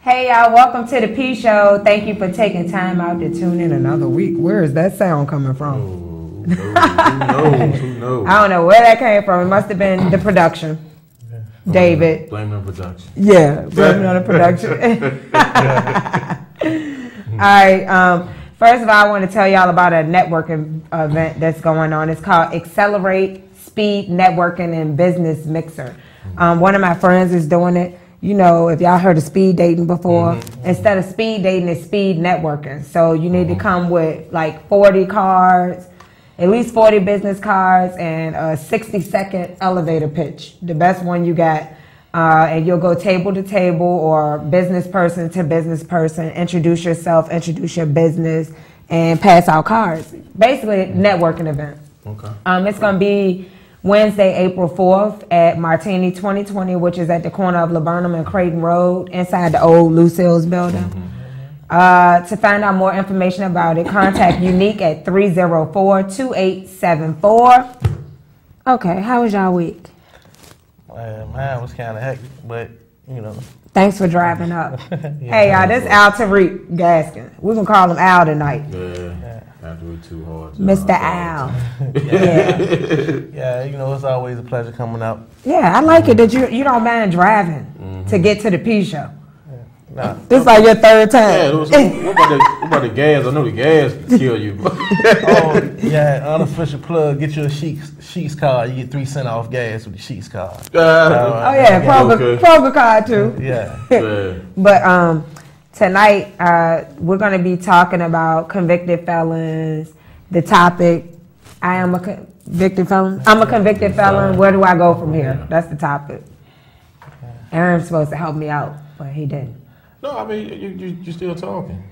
Hey y'all, welcome to the P Show. Thank you for taking time out to tune in another week. Where is that sound coming from? Who knows? Who knows? I don't know where that came from. It must have been the production. David. Blame it on production. Yeah, blame it on the production. All right. First of all, I want to tell y'all about a networking event that's going on. It's called Accelerate Speed Networking and Business Mixer. One of my friends is doing it. You know, if y'all heard of speed dating before, instead of speed dating, it's speed networking. So you need to come with like 40 cards, at least 40 business cards, and a 60-second elevator pitch. The best one you got. And you'll go table to table or business person to business person, introduce yourself, introduce your business, and pass out cards. Basically, a networking event. Okay. It's going to be Wednesday, April 4th at Martini 2020, which is at the corner of Laburnum and Creighton Road, inside the old Lucille's building. To find out more information about it, contact Unique at 304-2874. Okay, how was y'all week? Mine was kind of hectic, but, you know. Thanks for driving up. Hey, y'all, this Al Tariq Gaskin. We're going to call him Al tonight. Yeah. After we too hard. Mr. Al. Yeah, you know, it's always a pleasure coming out. Yeah, I like it that you don't mind driving to get to the P Show. Nah. This is like your third time. What about the gas? I know the gas can kill you. Unofficial plug. Get you a Sheets card. You get 3 cents off gas with the Sheets card. Kroger card too. Yeah. But tonight we're going to be talking about convicted felons. The topic: I am a convicted felon. I'm a convicted felon. Where do I go from here? That's the topic. Aaron's supposed to help me out, but he didn't. No, I mean, you still talking.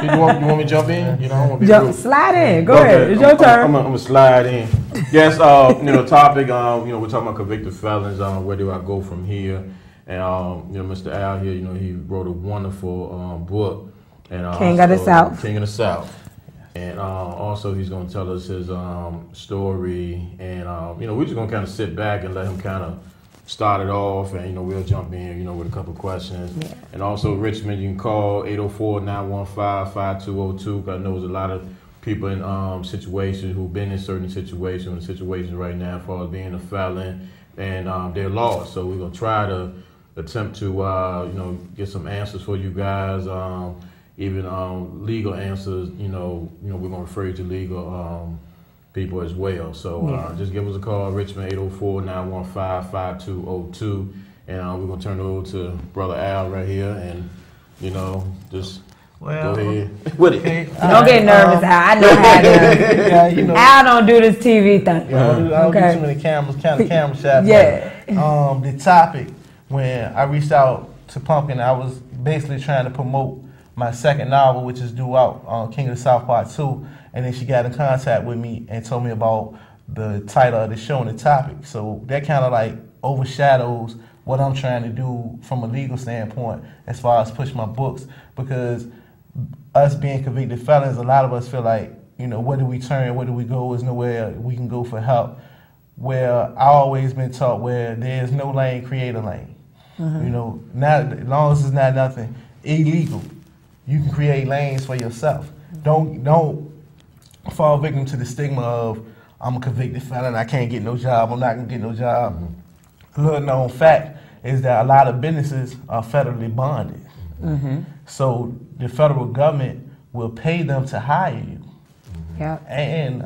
You want me to jump in? You know, I want to be rude. Slide in. Go ahead. It's your turn. I'm gonna slide in. Yes, topic. We're talking about convicted felons. Where do I go from here? And Mr. Al here, he wrote a wonderful book. And King of the South. King of the South. And also he's gonna tell us his story. And we're just gonna kind of sit back and let him kind of start it off, and we'll jump in, with a couple of questions. Yeah. And also, Richmond, you can call 804-915-5202. Because I know there's a lot of people in situations who've been in certain situations right now, as far as being a felon, and they're lost. So we're gonna try to attempt to get some answers for you guys, even legal answers. We're gonna refer you to legal people as well. So just give us a call, Richmond, 804-915-5202. And we're going to turn it over to Brother Al right here. And, just go ahead with it. Okay, don't get nervous, Al. I know how to. Al don't do this TV thing. I don't do too many cameras, kind of camera shots. Yeah. The topic, when I reached out to Pumpkin, I was basically trying to promote my second novel, which is due out, King of the South Part 2. And then she got in contact with me and told me about the title of the show and the topic. So that kind of like overshadows what I'm trying to do from a legal standpoint as far as push my books. Because us being convicted felons, a lot of us feel like, where do we turn? Where do we go? There's nowhere we can go for help. Where I've always been taught where there's no lane, create a lane. Not as long as it's not nothing illegal, you can create lanes for yourself. Don't fall victim to the stigma of I'm a convicted felon, I can't get no job, I'm not gonna get no job. A little known fact is that a lot of businesses are federally bonded. So the federal government will pay them to hire you. And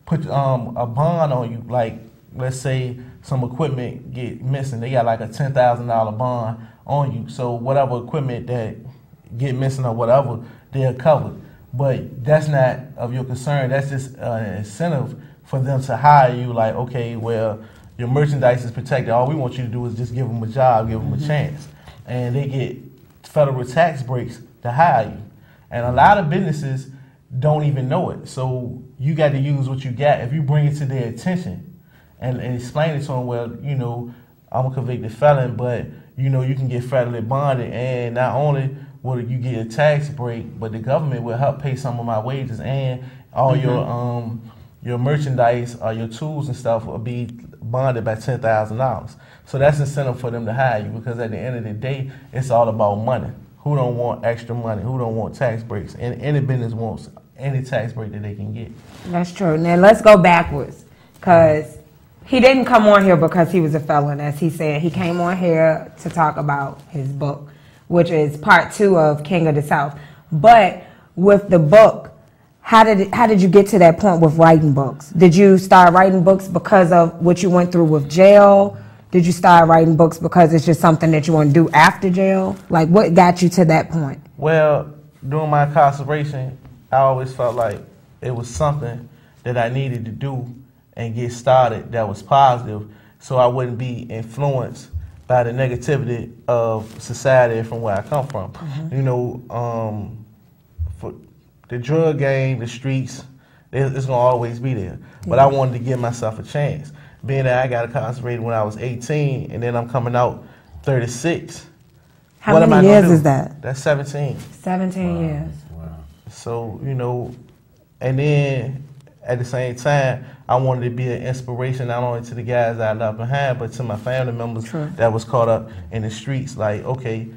put a bond on you. Like, let's say some equipment get missing, they got like a $10,000 bond on you. So whatever equipment that get missing or whatever, they're covered. But that's not of your concern. That's just an incentive for them to hire you. Like, okay, well, your merchandise is protected. All we want you to do is just give them a job, give them a chance. And they get federal tax breaks to hire you. And a lot of businesses don't even know it. So you got to use what you got. If you bring it to their attention and explain it to them, well, I'm a convicted felon, but, you can get federally bonded. And not only will you get a tax break, but the government will help pay some of my wages, and all your merchandise or your tools and stuff will be bonded by $10,000. So that's incentive for them to hire you, because at the end of the day, it's all about money. Who don't want extra money? Who don't want tax breaks? And any business wants any tax break that they can get. That's true. Now let's go backwards, because he didn't come on here because he was a felon, as he said. He came on here to talk about his book, which is part 2 of King of the South. But with the book, how did you get to that point with writing books? Did you start writing books because of what you went through with jail? Did you start writing books because it's just something that you want to do after jail? Like, what got you to that point? Well, during my incarceration, I always felt like it was something that I needed to do and get started that was positive, so I wouldn't be influenced by the negativity of society from where I come from. Mm-hmm. You know, for the drug game, the streets, it's gonna always be there. But I wanted to give myself a chance. Being that I got incarcerated when I was 18, and then I'm coming out 36. How many years is that? That's 17. 17 years. Wow. So, you know, and then at the same time, I wanted to be an inspiration not only to the guys that I left behind, but to my family members that was caught up in the streets. Like, okay,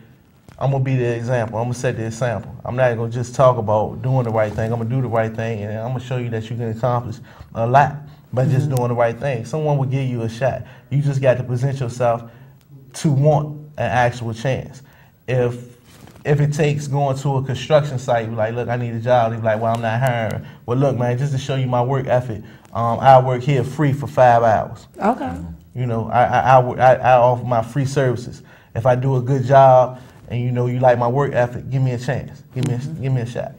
I'm going to be the example. I'm going to set the example. I'm not going to just talk about doing the right thing. I'm going to do the right thing, and I'm going to show you that you can accomplish a lot by just doing the right thing. Someone will give you a shot. You just got to present yourself to want an actual chance. If it takes going to a construction site, you're like, look, I need a job. They're like, well, I'm not hiring. Well, look, man, just to show you my work ethic, I work here free for 5 hours. Okay. You know, I offer my free services. If I do a good job and you know you like my work ethic, give me a chance. Give me a shot.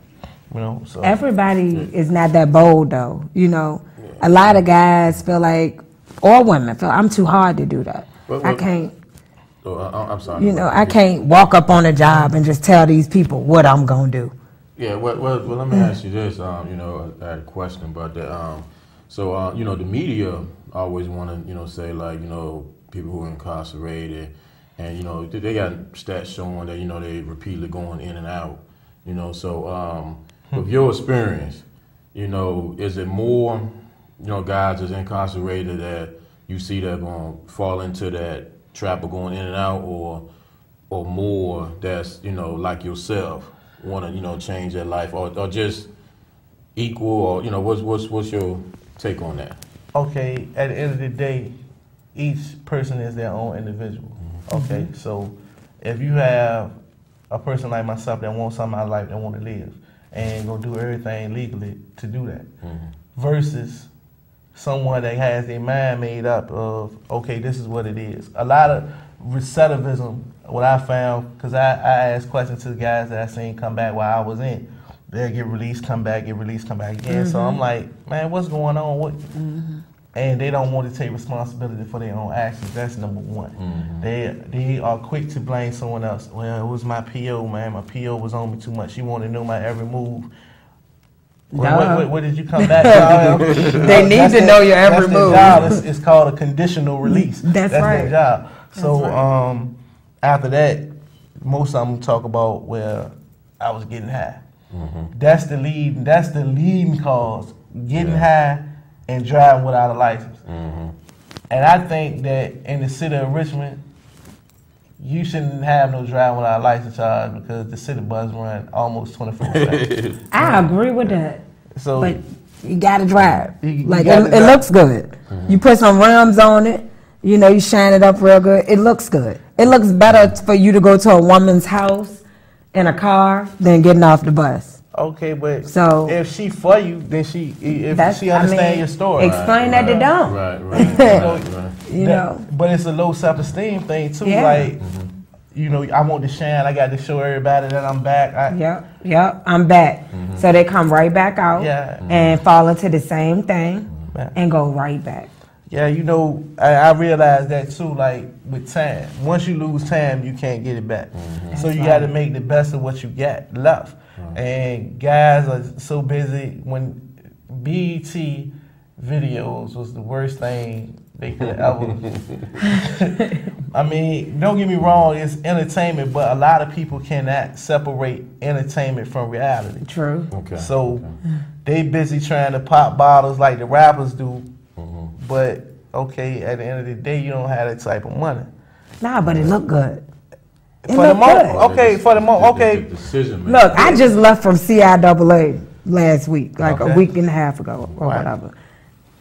You know, so everybody is not that bold though. You know, a lot of guys feel like, or women feel, I'm too hard to do that. I can't. I'm sorry. You know, I can't walk up on a job and just tell these people what I'm gonna do. Yeah. Well, let me ask you this. You know, I had a question about that. So, you know, the media always want to, you know, say like, you know, people who are incarcerated, and you know, they got stats showing that, you know, they repeatedly going in and out. You know, so with your experience, you know, is it more, you know, guys that's incarcerated that you see that going to fall into that trap of going in and out, or more that's, you know, like yourself, want to, you know, change their life, or just equal, or, you know, what's your take on that? Okay, at the end of the day, each person is their own individual. Okay, so if you have a person like myself that wants something out of life, that want to live, and gonna do everything legally to do that, versus someone that has their mind made up of, okay, this is what it is. A lot of recidivism, what I found, because I asked questions to the guys that I seen come back while I was in. They'll get released, come back, get released, come back again. So I'm like, man, what's going on? What? And they don't want to take responsibility for their own actions. That's number one. They are quick to blame someone else. Well, it was my PO, man. My PO was on me too much. She wanted to know my every move. What did you come back? They need to know your every move. It's called a conditional release. That's right. Their job. So after that, most of them talk about where I was getting high. That's the lead. That's the leading cause. Getting high and driving without a license. And I think that in the city of Richmond, you shouldn't have no driving without a license charge, because the city bus run almost 24/7. I agree with that. So, but you gotta drive. You like gotta it looks good. You put some rims on it. You know, you shine it up real good. It looks good. It looks better for you to go to a woman's house in a car than getting off the bus. Okay, but so if she for you, then she understand your story. Explain that to them. Right. You know. But it's a low self-esteem thing too. Like, you know, I want to shine. I got to show everybody that I'm back. I'm back. So they come right back out and fall into the same thing and go right back. Yeah, you know, I realized that too, like with time. Once you lose time, you can't get it back. So you got to make the best of what you got left. And guys are so busy. When BET videos was the worst thing they could ever. I mean, don't get me wrong, it's entertainment, but a lot of people cannot separate entertainment from reality. True. So they busy trying to pop bottles like the rappers do. But okay, at the end of the day, you don't have that type of money. Nah, but it looked good. For the moment, okay, for the moment, okay. Decision, Look, I just left from CIAA last week, like a week and a half ago or whatever.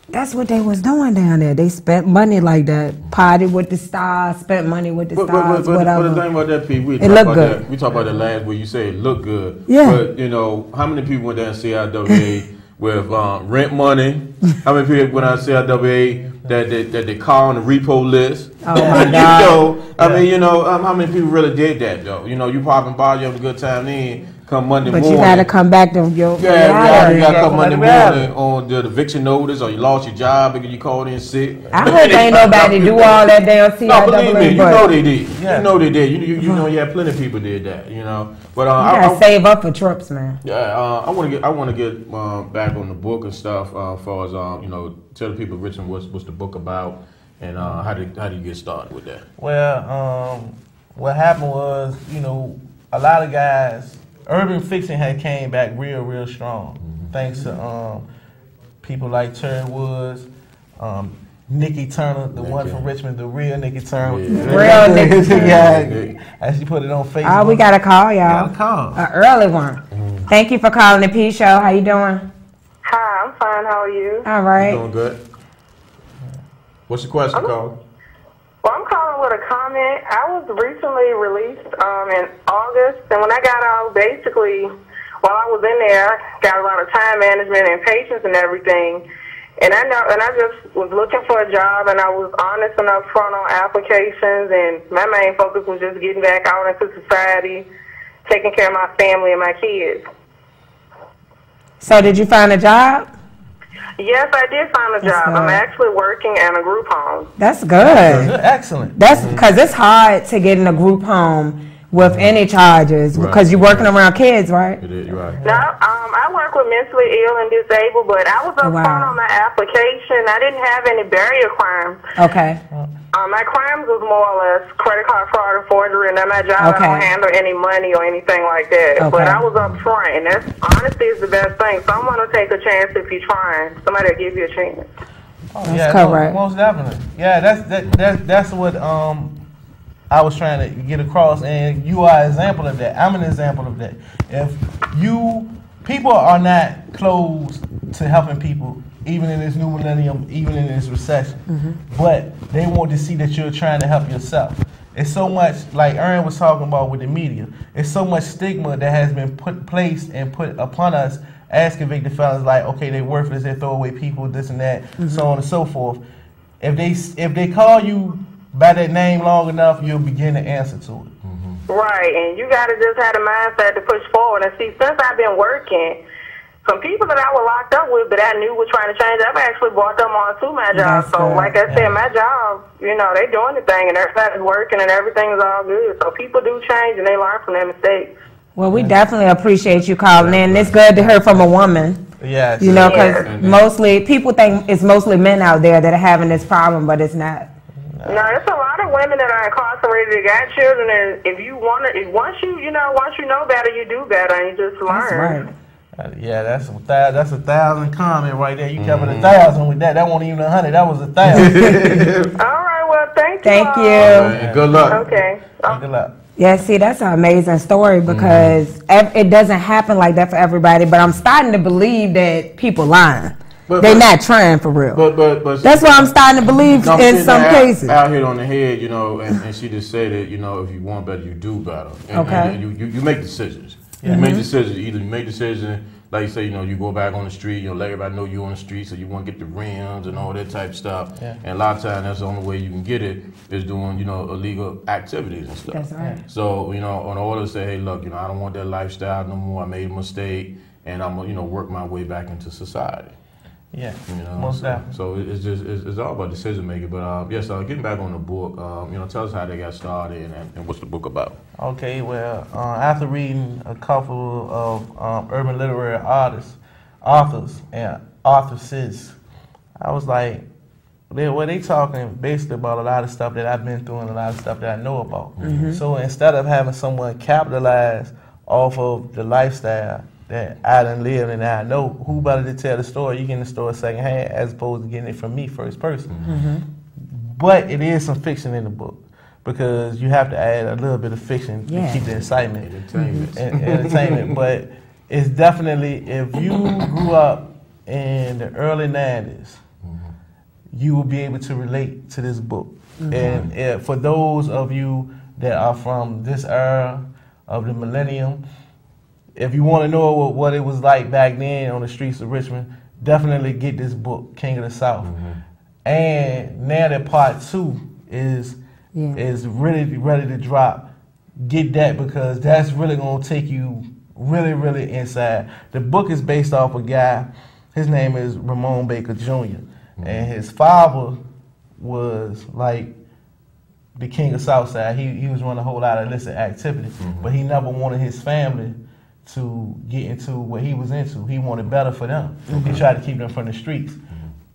That's what they was doing down there. They spent money like that, party with the stars, spent money with the stars, whatever. But the thing about that, Pete, we talked about that last week. You say it looked good. Yeah. But, you know, how many people went down to CIAA with rent money? How many people went down to CIAA that they call on the repo list? Oh, my God. I mean, you know, how many people really did that, though? You know, you popping bars, you have a good time then. Come Monday morning. But you got to come back to your you got to come Monday morning on the eviction notice, or you lost your job because you called in sick. I hope ain't nobody do all that damn CIAA. No, believe me, you know they did. Yeah. You know they did. You know, yeah, plenty of people did that. You know, but you gotta save up for trips, man. Yeah, I want to get back on the book and stuff. As far as you know, tell the people, Richmond, what's the book about, and how do you get started with that? Well, what happened was, you know, a lot of guys. Urban fiction had came back real strong, thanks to people like Terry Woods, Nikki Turner, the one from Richmond, the real Nikki Turner. Yeah. Real Nikki Turner. Yeah, as she put it on Facebook. Oh, we got a call, y'all. Got a call. An early one. Thank you for calling the P Show. How you doing? Hi, I'm fine. How are you? All right. Doing good. What's your question, Carl? Well, I'm calling with a comment. I was recently released in August, and when I got out, basically, while I was in there, I got a lot of time management and patience and everything. And I just was looking for a job, and I was honest and upfront on applications, and my main focus was just getting back out into society, taking care of my family and my kids. So did you find a job? Yes, I did find a job. I'm actually working in a group home. That's good. Excellent. That's because it's hard to get in a group home with any charges because you're working around kids, right? It is, right. No, I work with mentally ill and disabled, but I was upfront on my application. I didn't have any barrier crimes. Okay. My crimes was more or less credit card fraud and forgery, and at my job I don't handle any money or anything like that. Okay. But I was upfront, and that's honesty is the best thing. Someone will take a chance if you're trying. Somebody will give you a chance. That's correct. Most definitely. Yeah, that's what I was trying to get across, and you are an example of that. I'm an example of that. People are not closed to helping people, even in this new millennium, even in this recession. But they want to see that you're trying to help yourself. It's so much, like Aaron was talking about with the media, it's so much stigma that has been placed upon us as convicted felons, like, okay, they're worthless, they're throwaway people, this and that, so on and so forth. If they call you by that name long enough, you'll begin to answer to it. Right, and you got to just have the mindset to push forward. And see, since I've been working, some people that I was locked up with that I knew were trying to change, I've actually brought them on to my job. So, like I said, my job, you know, they doing the thing, and everybody's working, and everything's all good. So people do change, and they learn from their mistakes. Well, we definitely appreciate you calling in. It's good to hear from a woman. Yes. You know, because mostly, people think it's mostly men out there that are having this problem, but it's not. No, it's a lot of women that are incarcerated that got children, and if you want to, once you know better, you do better, and you just learn. That's right. Yeah, that's 1,000 comment right there. You covered 1,000 with that. That wasn't even 100. That was 1,000. All right, well, thank you. Thank you. And good luck. Okay. Good luck. Yeah, see, that's an amazing story because it doesn't happen like that for everybody. But I'm starting to believe that people lying. They're not trying for real. But that's why I'm starting to believe in some cases. Out hit on the head, you know, and she just said that, you know, if you want better, you do better. And you make decisions. You make decisions. Either you make decisions, like you say, you know, you go back on the street, you know, let everybody know you on the street, so you want to get the rims and all that type of stuff. Yeah. And a lot of times, that's the only way you can get it is doing, you know, illegal activities and stuff. That's right. So, you know, in order to say, hey, look, you know, I don't want that lifestyle no more. I made a mistake, and I'm gonna, you know, work my way back into society. Yeah, you know, most definitely. So it's all about decision making. But yes, getting back on the book, you know, tell us how they got started and what's the book about. Okay, well, after reading a couple of urban literary authors and authors, I was like, they talking basically about a lot of stuff that I've been through and a lot of stuff that I know about. So instead of having someone capitalize off of the lifestyle that I done lived and I know. Who better to tell the story? You get in the story secondhand as opposed to getting it from me first person. Mm-hmm. But it is some fiction in the book because you have to add a little bit of fiction to keep the excitement. Entertainment. But it's definitely, if you grew up in the early 90s, you will be able to relate to this book. And for those of you that are from this era of the millennium, if you want to know what it was like back then on the streets of Richmond, definitely get this book, King of the South. And now that part 2 is really ready to drop, get that because that's really going to take you really, really inside. The book is based off a guy, his name is Ramon Baker Jr., and his father was like the king of Southside. He was running a whole lot of illicit activity, but he never wanted his family to get into what he was into. He wanted better for them. He tried to keep them from the streets.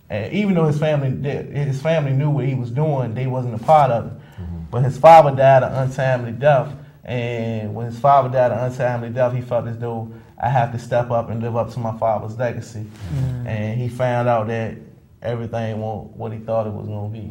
And even though his family knew what he was doing, they wasn't a part of it. But his father died an untimely death, and when his father died an untimely death, he felt as though I have to step up and live up to my father's legacy. And he found out that everything wasn't what he thought it was going to be.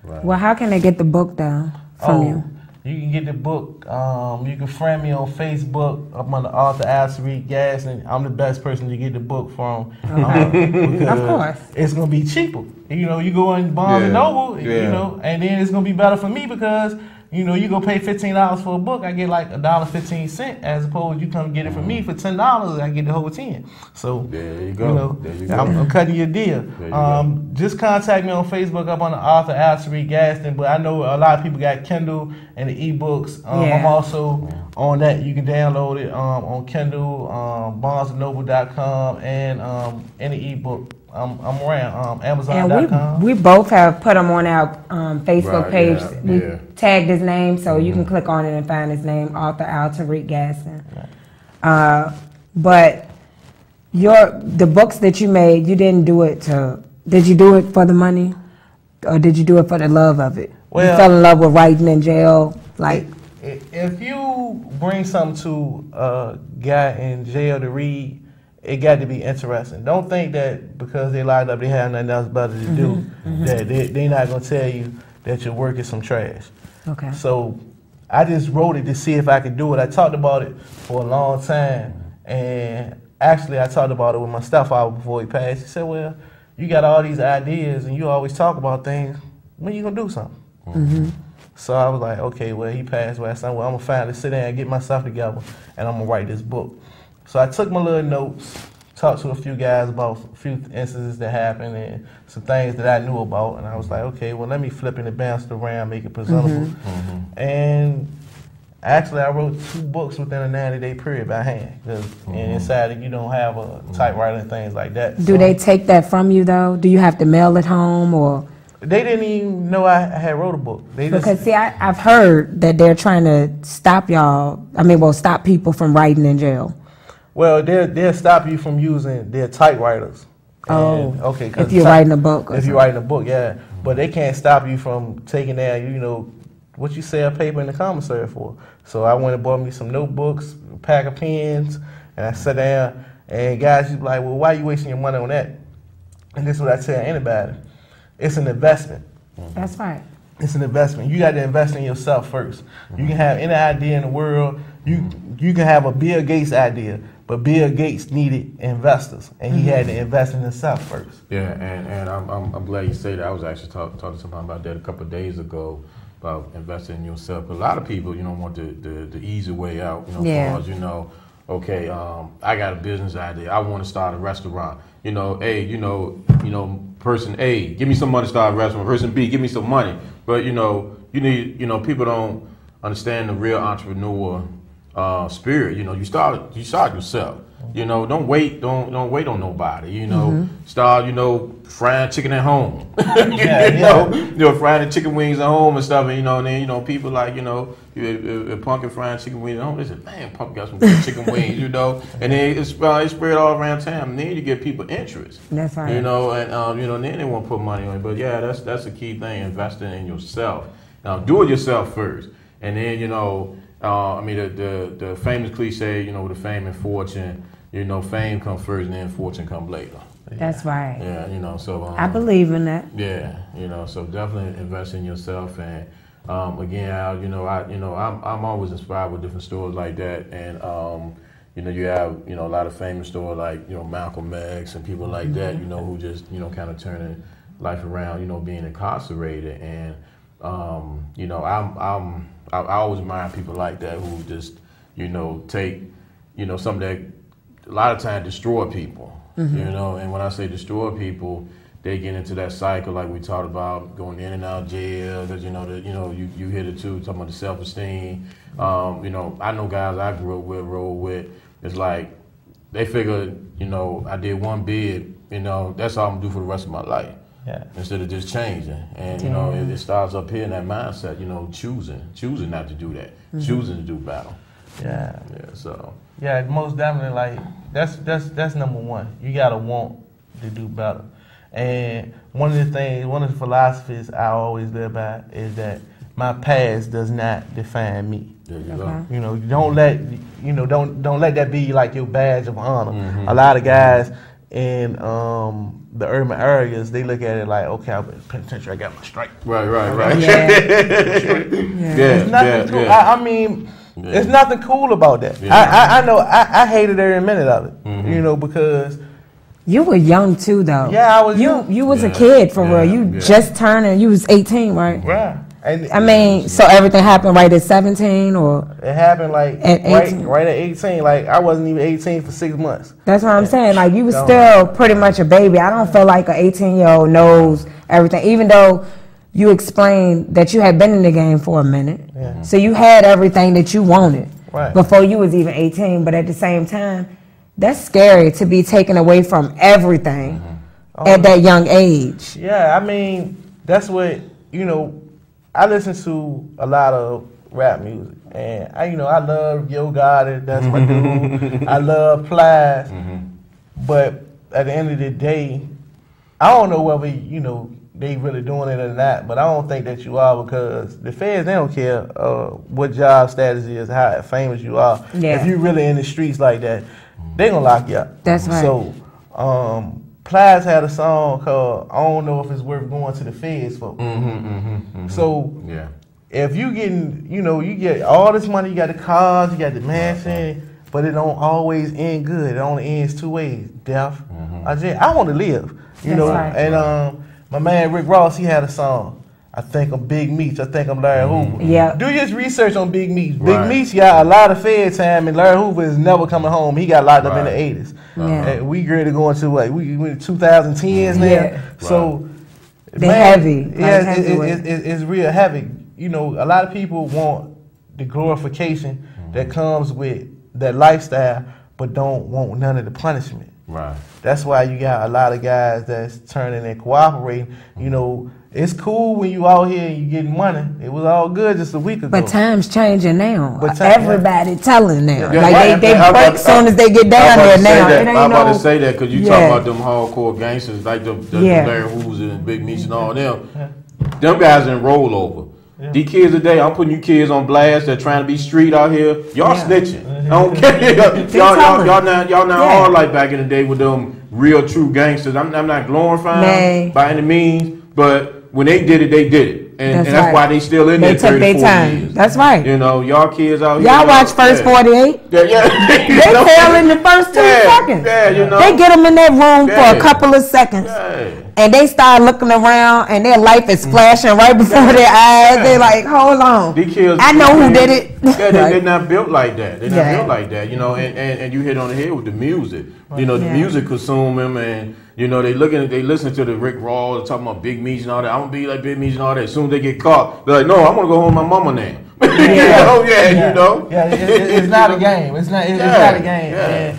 Right. Well, how can they get the book down from you? You can get the book. You can friend me on Facebook. I'm on the author Tariq Gaston. I'm the best person to get the book from. Because of course. It's going to be cheaper. You know, you go in Barnes and Noble, you know, and then it's going to be better for me because, you know, you go pay $15 for a book, I get like $1.15 as opposed to you come get it from me for $10, I get the whole 10. So there you go. You know, there you go. I'm cutting you a deal. Just contact me on Facebook up on the author Tariq Gaston. But I know a lot of people got Kindle and the ebooks. I'm also on that. You can download it on Kindle, BarnesandNoble.com, and in the ebook. I'm around Amazon.com. And we both have put him on our Facebook page. We tagged his name, so you can click on it and find his name, author Tariq Gaston. But the books that you made, you didn't do it to. Did you do it for the money, or did you do it for the love of it? Well, you fell in love with writing in jail, like. If you bring something to a guy in jail to read, it got to be interesting. Don't think that because they locked up, they have nothing else better to do, that they're not going to tell you that your work is some trash. Okay. So I just wrote it to see if I could do it. I talked about it for a long time, and actually I talked about it with my stepfather before he passed. He said, well, you got all these ideas, and you always talk about things. When you going to do something? So I was like, okay, well, he passed last time. Well, I'm going to finally sit down and get myself together, and I'm going to write this book. So I took my little notes, talked to a few guys about a few instances that happened and some things that I knew about, and I was like, okay, well, let me flip it and bounce it around, make it presentable. And actually, I wrote 2 books within a 90-day period by hand, because inside it, you don't have a typewriter and things like that. Do they take that from you, though? Do you have to mail it home, or? They didn't even know I had wrote a book. Because, see, I've heard that they're trying to stop stop people from writing in jail. Well, they'll stop you from using their typewriters. Okay. If you're writing a book. If you're writing a book, yeah. But they can't stop you from taking down, you know, what you sell paper in the commissary for. So I went and bought me some notebooks, a pack of pens, and I sat down. And guys, you be like, well, why are you wasting your money on that? And this is what I tell anybody. It's an investment. That's right. It's an investment. You got to invest in yourself first. You can have any idea in the world. You can have a Bill Gates idea. But Bill Gates needed investors, and he had to invest in himself first. Yeah, and I'm glad you say that. I was actually talking to somebody about that a couple of days ago about investing in yourself. A lot of people, you know, want the easy way out. You know, as far as, you know, okay, I got a business idea. I want to start a restaurant. You know, person A, give me some money to start a restaurant. Person B, give me some money. But you need, people don't understand the real entrepreneur spirit. You know, you start yourself. You know, don't wait on nobody. Start frying chicken at home. Frying the chicken wings at home and stuff. And then people like if Punk and frying chicken wings at home, they say, man, Punk got some good chicken wings. And then it's spread all around town. And then you get people interest. That's right. And then they want to put money on it. But yeah, that's the key thing: investing in yourself. Now, do it yourself first, and then the famous cliche, with the fame and fortune, fame comes first and then fortune comes later. That's right. Yeah, so I believe in that. Yeah, so definitely invest in yourself, and again, I'm always inspired with different stories like that, and you have a lot of famous stories like Malcolm X and people like that, who just kind of turning life around, being incarcerated, and I always admire people like that who just take something that a lot of times destroy people. And when I say destroy people, they get into that cycle like we talked about, going in and out of jail, because you hit it too, talking about the self-esteem. I know guys I grew up with, rolled with, it's like they figure, I did one bid, that's all I'm gonna do for the rest of my life. Yeah. Instead of just changing. And it starts up here in that mindset, choosing not to do that, choosing to do better. Yeah. Yeah, so. Yeah, most definitely, like, that's number one. You gotta want to do better. And one of the philosophies I always live by is that my past does not define me. There you go. Don't let that be like your badge of honor. A lot of guys in the urban areas, they look at it like, okay, I'm in the penitentiary, I got my stripe. Right. Yeah. It's nothing cool. I mean, it's nothing cool about that. I know I hated every minute of it, because you were young too, though. Yeah, I was young. You was a kid for real. You just turning. You was 18, right? Right. And I mean, so everything happened right at 17, or it happened like at 18? right at 18. Like I wasn't even 18 for 6 months. That's what I'm saying. Like you was still pretty much a baby. I don't feel like an 18-year-old knows everything, even though you explained that you had been in the game for a minute. Yeah. So you had everything that you wanted right before you was even 18. But at the same time, that's scary to be taken away from everything at that young age. Yeah, I mean, that's what, I listen to a lot of rap music, and I love Yo Gotti, that's my dude. I love Plies, but at the end of the day, I don't know whether they really doing it or not, but I don't think that you are, because the feds, they don't care what job status is, how famous you are. Yeah. If you really in the streets like that, they gonna lock you up. That's right. So, Plies had a song called "I Don't Know If It's Worth Going to the Feds For." So, if you getting, you get all this money, you got the cars, you got the mansion, but it don't always end good. It only ends two ways: death. I want to live, Right. And my man Rick Ross, he had a song. I think I'm Big Meech. I think I'm Larry Hoover. Yeah. Do your research on Big Meech. Right. Big Meech got a lot of fed time, and Larry Hoover is never coming home. He got locked up in the 80s. Yeah. And we ready to go into we went 2010s now. Yeah. So They heavy. Yeah, Like it's real heavy. A lot of people want the glorification that comes with that lifestyle, but don't want none of the punishment. Right. That's why you got a lot of guys that's turning and cooperating. It's cool when you out here and you getting money. It was all good just a week ago. But time's changing now. But Everybody telling now. Yeah, like they break soon as they get down there now. It ain't I'm about to say that because you talk about them hardcore gangsters like the Larry Hoovers and Big Meech and all them. Them guys in rollover. Yeah. These kids today, I'm putting you kids on blast. They're trying to be street out here. Y'all snitching. I don't care. y'all not hard like back in the day with them real true gangsters. I'm not glorifying by any means, but when they did it, they did it. And that's why they still in there 30, 40 years. That's right. Y'all kids out here. Y'all watch First 48? Yeah. They tell in the first 2 seconds. Yeah, They get them in that room for a couple of seconds. And they start looking around, and their life is flashing right before their eyes. They're like, hold on. These kids, I know who did it. They're not built like that. They're not built like that. And you hit on the head with the music. The music consume them, and they listen to the Rick Ross talking about Big Meech and all that. I'm gonna be like Big Meech and all that. As soon as they get caught, they're like, no, I'm gonna go home with my mama now. It's not a game. It's not a game. And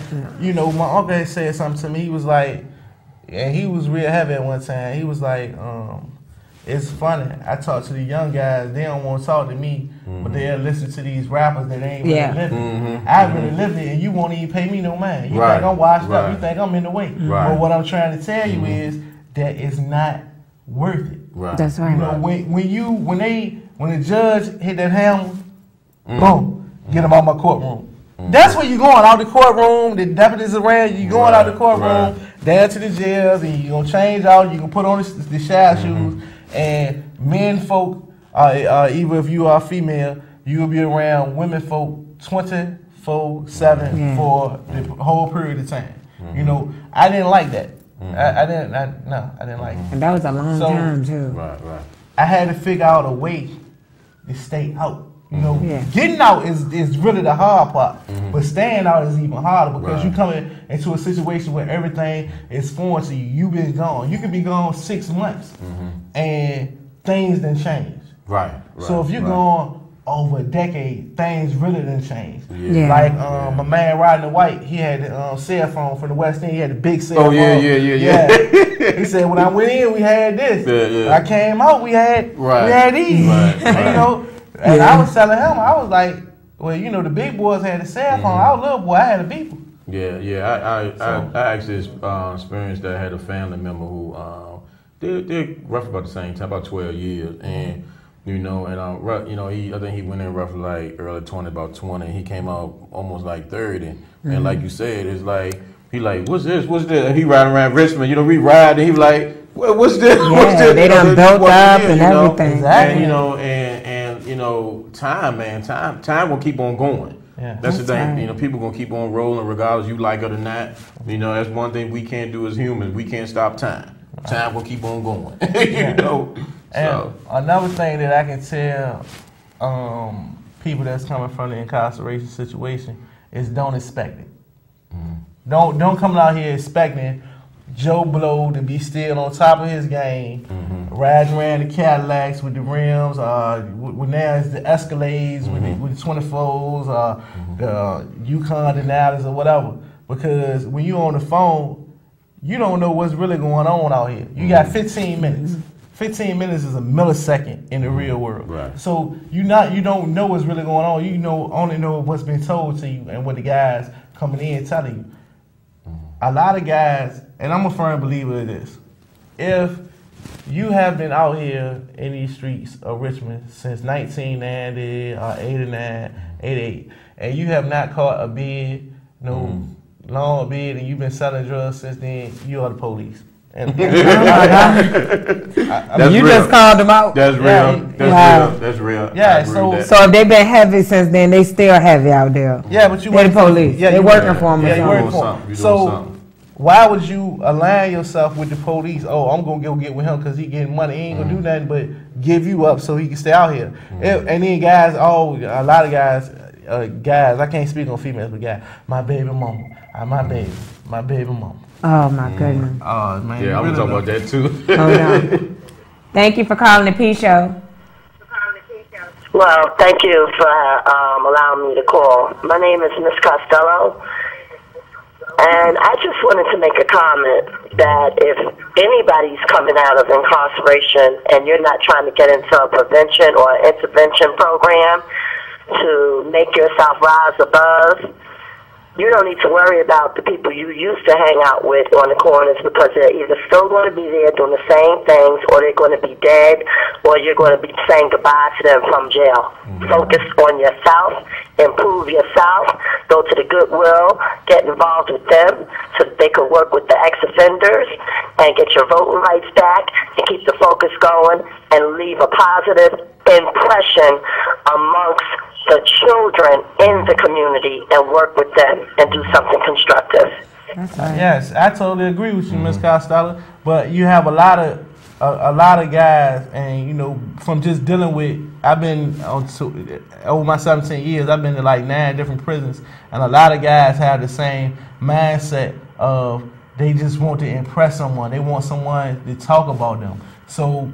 my uncle had said something to me. He was like, and he was real heavy at one time. He was like, it's funny. I talk to the young guys. They don't want to talk to me, but they'll listen to these rappers that ain't really living. I really lived it, and you won't even pay me no mind. You think I'm washed up. You think I'm in the way. But what I'm trying to tell you is that it's not worth it. That's right. When the judge hit that hammer, boom, get him out of my courtroom. That's where you going out the courtroom. The deputies around you. Going out the courtroom, down to the jails, and you gonna change out. You can put on the shower shoes, and men folk, even if you are female, you will be around women folk 24/7 for the whole period of time. You know, I didn't like that. I didn't like it. And that was a long time too. Right. I had to figure out a way to stay out. You know, getting out is really the hard part, but staying out is even harder because you coming into a situation where everything is foreign to you. You've been gone. You could be gone 6 months, and things done change. Right. So if you're gone over a decade, things really done change. Yeah. Like my man Rodney White, he had the cell phone from the West End. He had the big cell phone. Yeah. He said when I went in, we had this. When I came out, we had these. Right. You know. And I was telling him, I was like, well, you know, the big boys had a cell phone. I was a little boy, I had a beeper. I actually experienced that. I had a family member who they're roughly about the same time, about 12 years, and you know, and I think he went in roughly like early 20, about 20. He came out almost like 30, and like you said, it's like he like, what's this? And he riding around Richmond, you know, we ride, and he like, what's this? Yeah, what's this? they done built up and everything. Exactly. And you know, time will keep on going. Yeah. That's the thing. You know, people gonna keep on rolling regardless you like it or not. You know, that's one thing we can't do as humans. We can't stop time. Time will keep on going. You know. And so another thing that I can tell people that's coming from the incarceration situation is don't expect it. Don't come out here expecting Joe Blow to be still on top of his game, riding around the Cadillacs with the rims, with now it's the Escalades with the 24s, the Yukon Denali's or whatever. Because when you're on the phone, you don't know what's really going on out here. You got 15 minutes. 15 minutes is a millisecond in the real world. Right. So you don't know what's really going on. You only know what's been told to you and what the guys coming in telling you. A lot of guys, and I'm a firm believer of this, if you have been out here in these streets of Richmond since 1990 or 89, 88, and you have not caught a bid, long bid, and you've been selling drugs since then, you are the police. And You just called them out. That's real. That's real. Yeah, So if they been heavy since then, they still heavy out there. Yeah, but you They're the police. Yeah, they working for them. Yeah, you working doing for something. them. So why would you align yourself with the police? Oh, I'm gonna go get with him because he getting money. He ain't gonna do nothing but give you up so he can stay out here. And then guys, a lot of guys, I can't speak on females, but guys, my baby mama, my baby mama. Oh my goodness. Oh man. Yeah, I'm gonna talk about that too. Hold on. Thank you for calling the P Show. Well, thank you for allowing me to call. My name is Miss Costello, and I just wanted to make a comment that if anybody's coming out of incarceration and you're not trying to get into a prevention or intervention program to make yourself rise above, you don't need to worry about the people you used to hang out with on the corners because they're either still going to be there doing the same things or they're going to be dead or you're going to be saying goodbye to them from jail. Focus on yourself, improve yourself, go to the Goodwill, get involved with them so that they can work with the ex-offenders and get your voting rights back and keep the focus going and leave a positive impression amongst the children in the community and work with them and do something constructive. That's right. Yes, I totally agree with you, Ms. Costello. But you have a lot of guys, and from just dealing with, I've been over my 17 years, I've been to like 9 different prisons, and a lot of guys have the same mindset of they just want to impress someone. They want someone to talk about them. So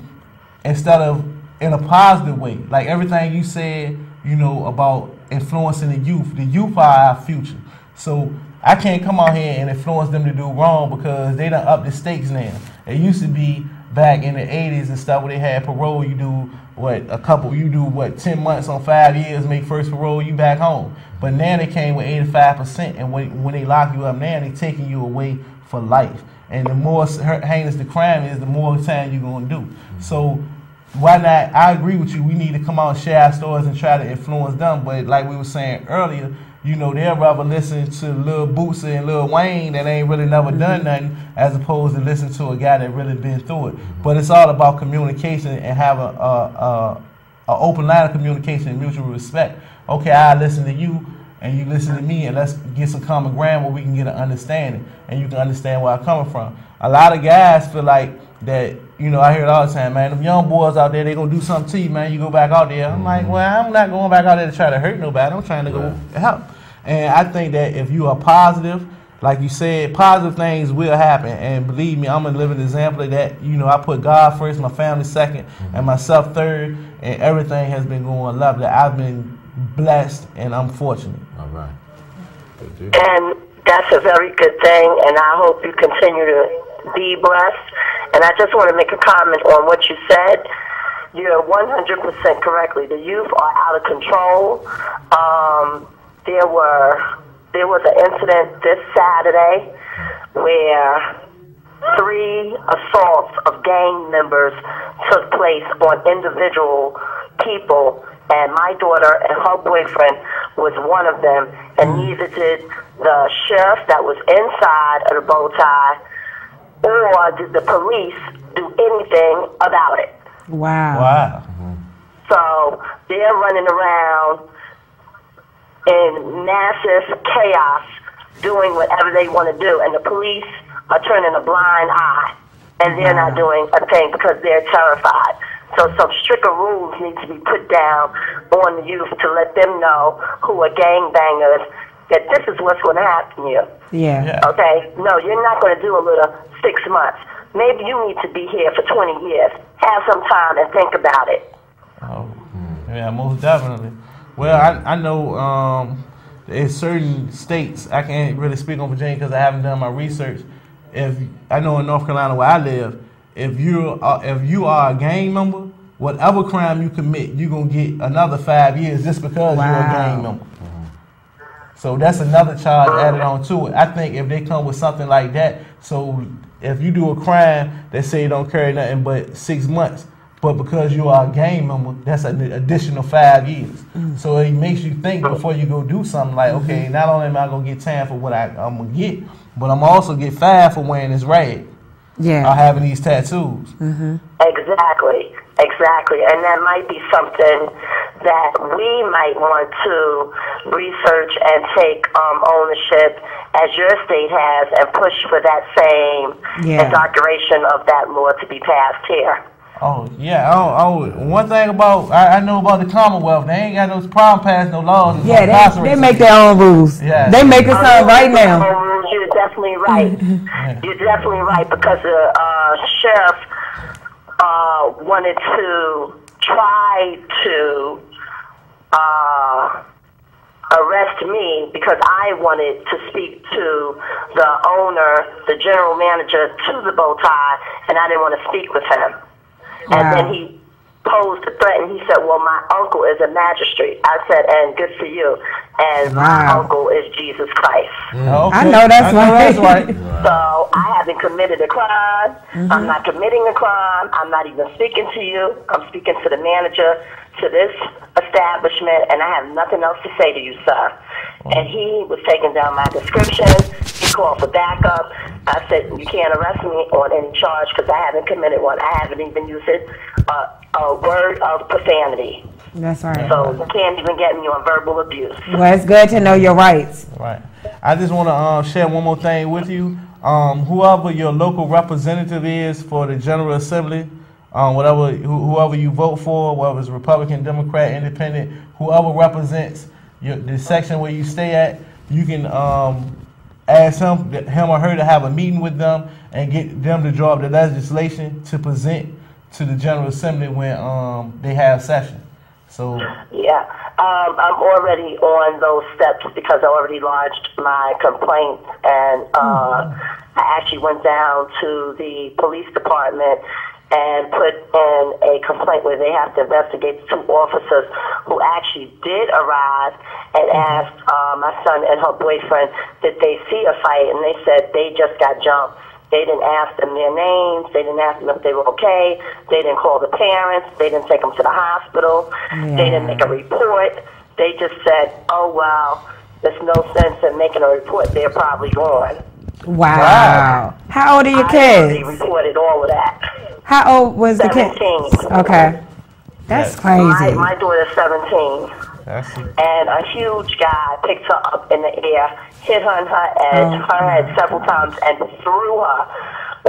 instead of in a positive way, like everything you said, about influencing the youth are our future. So I can't come out here and influence them to do wrong because they done up the stakes now. It used to be back in the 80s and stuff where they had parole, you do 10 months on 5 years, make first parole, you back home. But now they came with 85%, and when they lock you up now, they taking you away for life. And the more heinous the crime is, the more time you're going to do. So why not? I agree with you. We need to come out and share our stories and try to influence them. But like we were saying earlier, you know, they'll rather listen to Lil Bootsy and Lil Wayne that ain't really never done nothing, as opposed to listen to a guy that really been through it. But it's all about communication and having a open line of communication and mutual respect. Okay, I listen to you and you listen to me, and let's get some common ground where we can get an understanding and you can understand where I'm coming from. A lot of guys feel like that, you know, I hear it all the time, man, them young boys out there, they gonna do something to you, man, you go back out there. I'm like, well, I'm not going back out there to try to hurt nobody. I'm trying to go help. And I think that if you are positive, like you said, positive things will happen. And believe me, I'm a living example of that. You know, I put God first, my family second, and myself third, and everything has been going lovely. I've been blessed, and I'm fortunate. All right. And that's a very good thing, and I hope you continue to be blessed. And I just want to make a comment on what you said. You're 100% correctly. The youth are out of control. There was an incident this Saturday where 3 assaults of gang members took place on individual people, and my daughter and her boyfriend was one of them, and neither did the sheriff that was inside of the bow tie or did the police do anything about it. Wow. Wow. So they're running around in massive chaos, doing whatever they want to do, and the police are turning a blind eye, and they're not doing a thing because they're terrified. So some stricter rules need to be put down on the youth to let them know who are gangbangers, that this is what's going to happen to you. Yeah. Okay? No, you're not going to do a little 6 months. Maybe you need to be here for 20 years. Have some time and think about it. Oh, yeah, most definitely. Well, I know in certain states, I can't really speak on Virginia because I haven't done my research. If I know in North Carolina where I live, if you are a gang member, whatever crime you commit, you're gonna get another 5 years just because you're a gang member. So that's another charge added on to it. I think if they come with something like that, so if you do a crime that say you don't carry nothing but 6 months, but because you are a gang member, that's an additional 5 years. So it makes you think before you go do something like, okay, not only am I gonna get time for what I'm gonna get, but I'm also get 5 for wearing this rag. Yeah. Or having these tattoos. Exactly. And that might be something that we might want to research and take ownership, as your state has, and push for that same inauguration of that law to be passed here. Oh, yeah. One thing about, I know about the Commonwealth, they ain't got no problem passing no laws. Yeah, they make their own rules. Yeah. They make it sound right now. You're definitely right. You're definitely right, because the sheriff wanted to try to arrest me because I wanted to speak to the owner, the general manager, to the bow tie, and I didn't want to speak with him. Wow. And then he posed a threat, and he said, well, my uncle is a magistrate. I said, and good for you. And my uncle is Jesus Christ. Okay. I know that's right. So I haven't committed a crime. I'm not committing a crime. I'm not even speaking to you. I'm speaking to the manager, to this establishment, and I have nothing else to say to you, sir. And he was taking down my description. He called for backup. I said, you can't arrest me on any charge because I haven't committed one. I haven't even used a word of profanity. That's right. So you can't even get me on verbal abuse. Well, it's good to know your rights. Right. I just want to share one more thing with you. Whoever your local representative is for the General Assembly, whoever you vote for, whether it's Republican, Democrat, Independent, whoever represents the section where you stay at, you can ask him or her to have a meeting with them and get them to draw up the legislation to present to the General Assembly when they have session. So yeah, I'm already on those steps because I already lodged my complaint, and I actually went down to the police department and put in a complaint where they have to investigate the 2 officers who actually did arrive and asked my son and her boyfriend, did they see a fight? And they said they just got jumped. They didn't ask them their names. They didn't ask them if they were okay. They didn't call the parents. They didn't take them to the hospital. They didn't make a report. They just said, oh, well, there's no sense in making a report. They're probably gone. Wow. How old are your I kids? already reported all of that. How old was the kid? 17. Okay. That's crazy. My daughter's 17. And a huge guy picked her up in the air, hit her in her head several times, and threw her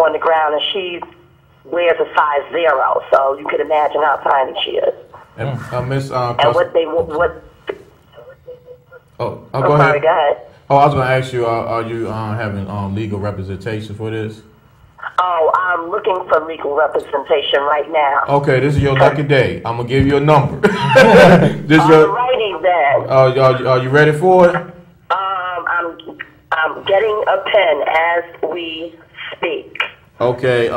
on the ground. And she wears a size 0, so you can imagine how tiny she is. And Miss, and what they what? Go ahead. Sorry, go ahead. Oh, I was going to ask you, are you having legal representation for this? Oh, I'm looking for legal representation right now. Okay, this is your lucky day. I'm gonna give you a number. Alrighty then. Are you ready for it? I'm getting a pen as we speak. Okay.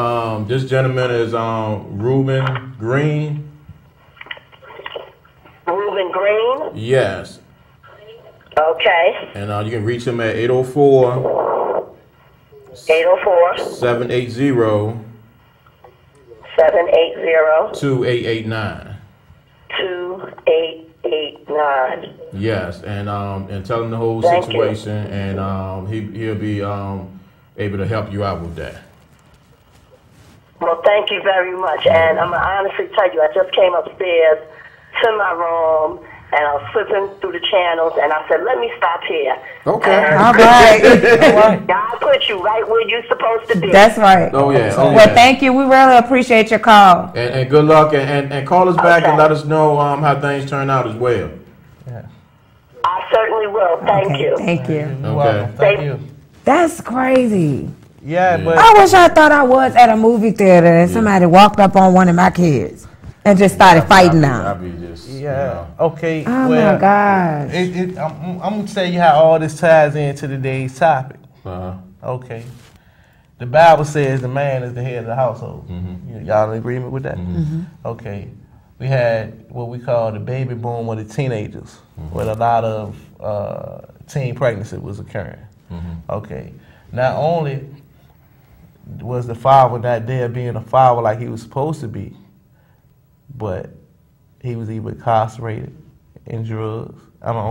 This gentleman is Reuben Green. Reuben Green. Yes. Okay. And you can reach him at 804. 780 2889. 2889. Yes, and tell him the whole situation, and he'll be able to help you out with that. Well, thank you very much, and I'm gonna honestly tell you, I just came upstairs to my room. And I was flipping through the channels, and I said, let me stop here. Okay. All right. God put you right where you're supposed to be. That's right. Oh, yeah. Well, thank you. We really appreciate your call. And good luck, and call us back and let us know how things turn out as well. Yeah. I certainly will. Thank you. Thank you. Okay. Thank you. That's crazy. Yeah, but I wish I thought I was at a movie theater and somebody walked up on one of my kids and just started fighting now. Okay. Oh my God. I'm gonna tell you how all this ties into today's topic. Okay. The Bible says the man is the head of the household. Y'all in agreement with that? Okay. We had what we call the baby boom of the teenagers, where a lot of teen pregnancy was occurring. Okay. Not only was the father not there being a father like he was supposed to be, but he was either incarcerated, on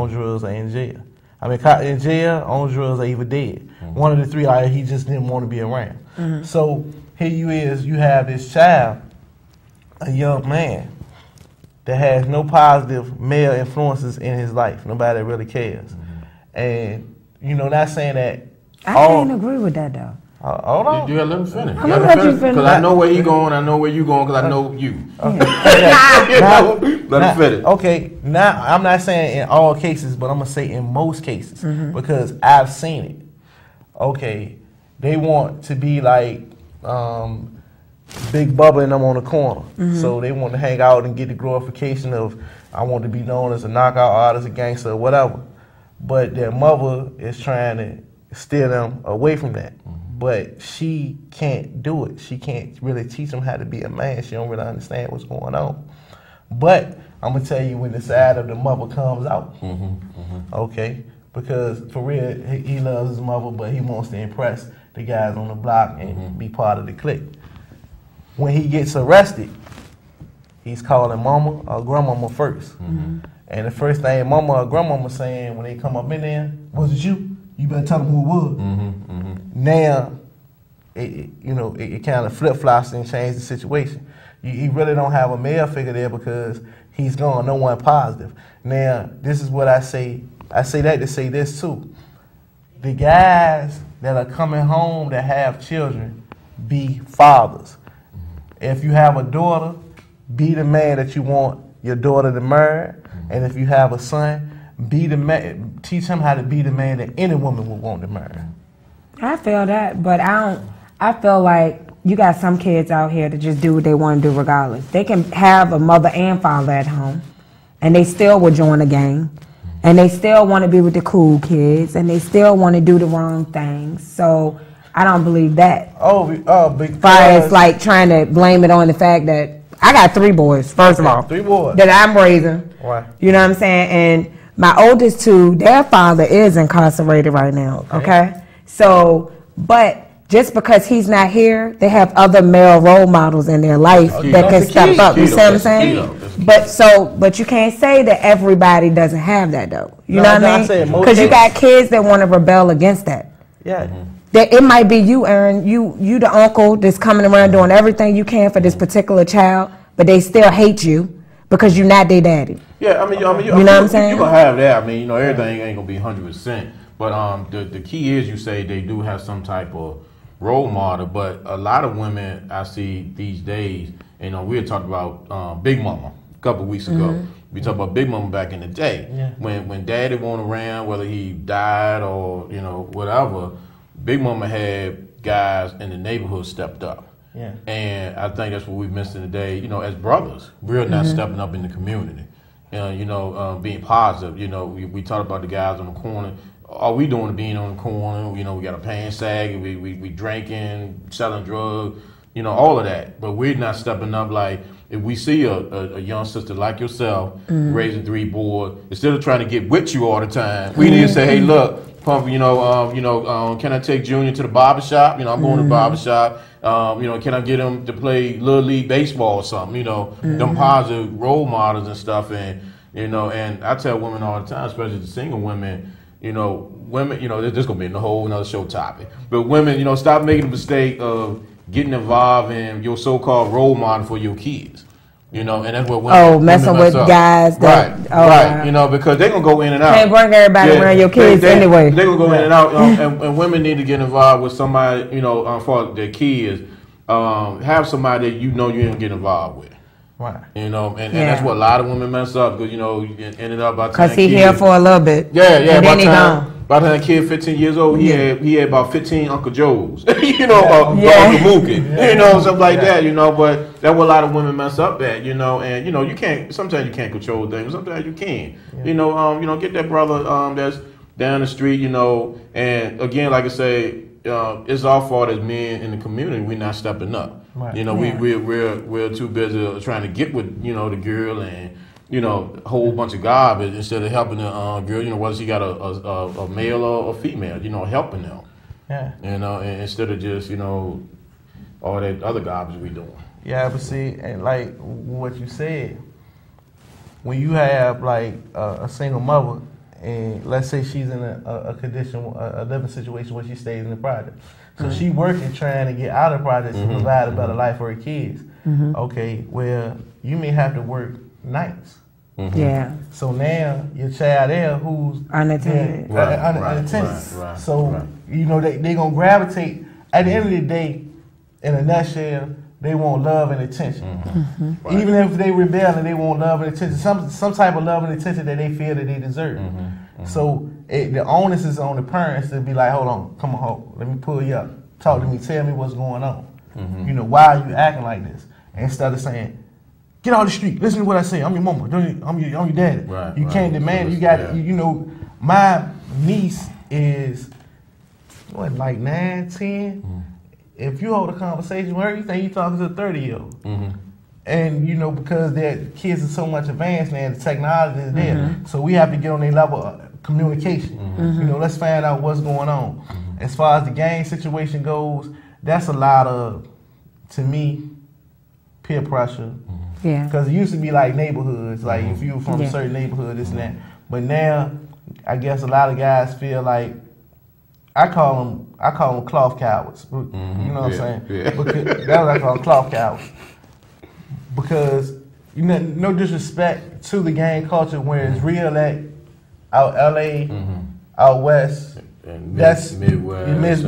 drugs or in jail. I mean, in jail, on drugs, or even dead. One of the three, he just didn't want to be around. So here you have this child, a young man, that has no positive male influences in his life. Nobody really cares. And, not saying that. I can't agree with that, though. Hold on. You gotta let him finish. I'm gonna let you finish. Because I know where he's going, I know where you're going, because I know you. Let him finish. Okay, now I'm not saying in all cases, but I'm going to say in most cases, because I've seen it. Okay, they want to be like Big Bubba and them on the corner. So they want to hang out and get the glorification of, I want to be known as a knockout artist, a gangster, or whatever. But their mother is trying to steer them away from that. But she can't do it. She can't really teach them how to be a man. She don't really understand what's going on. But I'm going to tell you when the side of the mother comes out. Okay? Because for real, he loves his mother, but he wants to impress the guys on the block and be part of the clique. When he gets arrested, he's calling mama or grandmama first. And the first thing mama or grandmama saying when they come up in there, was it you? You better tell them who it was. Now, it kind of flip-flops and changes the situation. You really don't have a male figure there because he's gone, no one positive. Now, this is what I say. I say that to say this too. The guys that are coming home that have children, be fathers. If you have a daughter, be the man that you want your daughter to marry. And if you have a son, be the man, teach him how to be the man that any woman would want to marry. I feel that, but I feel like you got some kids out here that just do what they want to do regardless. They can have a mother and father at home, and they still will join a gang, and they still want to be with the cool kids, and they still want to do the wrong things. So I don't believe that. Because it's like trying to blame it on the fact that I got 3 boys, first of all. 3 boys. That I'm raising. Why? You know what I'm saying? And my oldest 2, their father is incarcerated right now, okay? So, but just because he's not here, they have other male role models in their life that can step up. You see what I'm saying? But you can't say that everybody doesn't have that though. You know what I mean? Because you got kids that want to rebel against that. Yeah. That it might be you, Aaron. You the uncle that's coming around doing everything you can for this particular child, but they still hate you because you're not their daddy. Yeah, I mean, you know what I'm saying? You gonna have that. I mean, you know, everything ain't gonna be 100%. But the key is you say they do have some type of role model. But a lot of women I see these days, you know, we had talked about Big Mama a couple of weeks ago. We talked about Big Mama back in the day. Yeah. When Daddy wasn't around, whether he died or, you know, whatever, Big Mama had guys in the neighborhood stepped up. Yeah. And I think that's what we're missing today. You know, as brothers, we're not stepping up in the community. Being positive. You know, we talk about the guys on the corner. All we doing is being on the corner. You know, we got a pants sag, we drinking, selling drugs, you know, all of that. But we're not stepping up. Like if we see a young sister like yourself raising 3 boys, instead of trying to get with you all the time, we need to say, hey, look, Pump, can I take Junior to the barbershop? You know, I'm going to the barbershop. Can I get him to play Little League baseball or something? You know, them positive role models and stuff. And, you know, and I tell women all the time, especially the single women, women, this is going to be a whole another show topic. But women, stop making the mistake of getting involved in your so-called role model for your kids. And that's what women messing mess with up. guys. Right. Because they're going to go in and out. Can't bring everybody around your kids anyway. They're going to go in and out. And women need to get involved with somebody, for their kids. Have somebody that you ain't get involved with. Right. And that's what a lot of women mess up because, ended up by the time because he here for a little bit. Yeah. And then he gone. By the time the kid 15 years old, he had about 15 Uncle Joes, Uncle Mookie, stuff like that, but that's what a lot of women mess up at, and you can't, sometimes you can't control things, sometimes you can. Get that brother that's down the street, and again, like I say, it's our fault as men in the community, we're not stepping up. Right. We're too busy trying to get with, the girl and a whole bunch of garbage instead of helping the girl, whether she got a male or a female, helping them. Yeah. And instead of just, all that other garbage we doing. Yeah, but see, and like what you said, when you have like a single mother, and let's say she's in a condition, a living situation where she stays in the project. So she working trying to get out of the project to provide a better life for her kids. Okay, well, you may have to work nights. Yeah. So now your child there who's unattended. Right. So they gonna gravitate. At the end of the day, in a nutshell, they want love and attention. Right. Even if they rebel and they want love and attention, some type of love and attention that they feel that they deserve. So the onus is on the parents to be like, hold on, come on home, let me pull you up, talk to me, tell me what's going on. Why are you acting like this? Instead of saying, get out the street. Listen to what I say. I'm your mama. I'm your daddy. Right, you can't demand. You got. My niece is like 9, 10. If you hold a conversation with her, you think you're talking to a 30-year-old. And because their kids are so much advanced now, the technology is there. So we have to get on their level of communication. Let's find out what's going on. As far as the gang situation goes, that's a lot of, to me, peer pressure. Yeah. Because it used to be like neighborhoods, like if you were from a certain neighborhood, this and that. But now, I guess a lot of guys feel like, I call them cloth cowards. You know what I'm saying? Yeah. Because, that's what I call them, cloth cowards. Because no disrespect to the gang culture, where it's real at out LA, out west. And that's Midwest.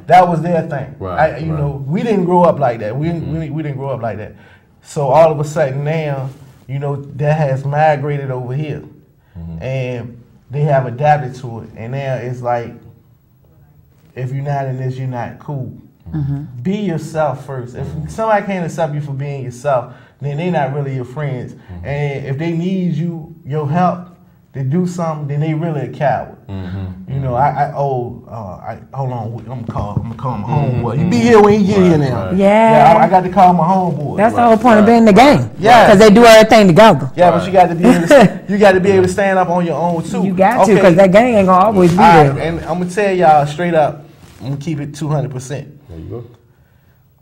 That was their thing. Right, we didn't grow up like that. We didn't grow up like that. So all of a sudden now, that has migrated over here, and they have adapted to it. And now it's like, if you're not in this, you're not cool. Be yourself first. If somebody can't accept you for being yourself, then they're not really your friends. And if they need your help to do something, then they really a coward. Hold on, I'm gonna call my homeboy. You be here when he get here now. Yeah, I got to call my homeboy. That's the whole point of being in the game. Yeah, because they do everything together. Yeah, but you got to be able to. You got to be able to stand up on your own too. You got to, because that gang ain't gonna always be there. And I'm gonna tell y'all straight up. I'm gonna keep it 200%. There you go.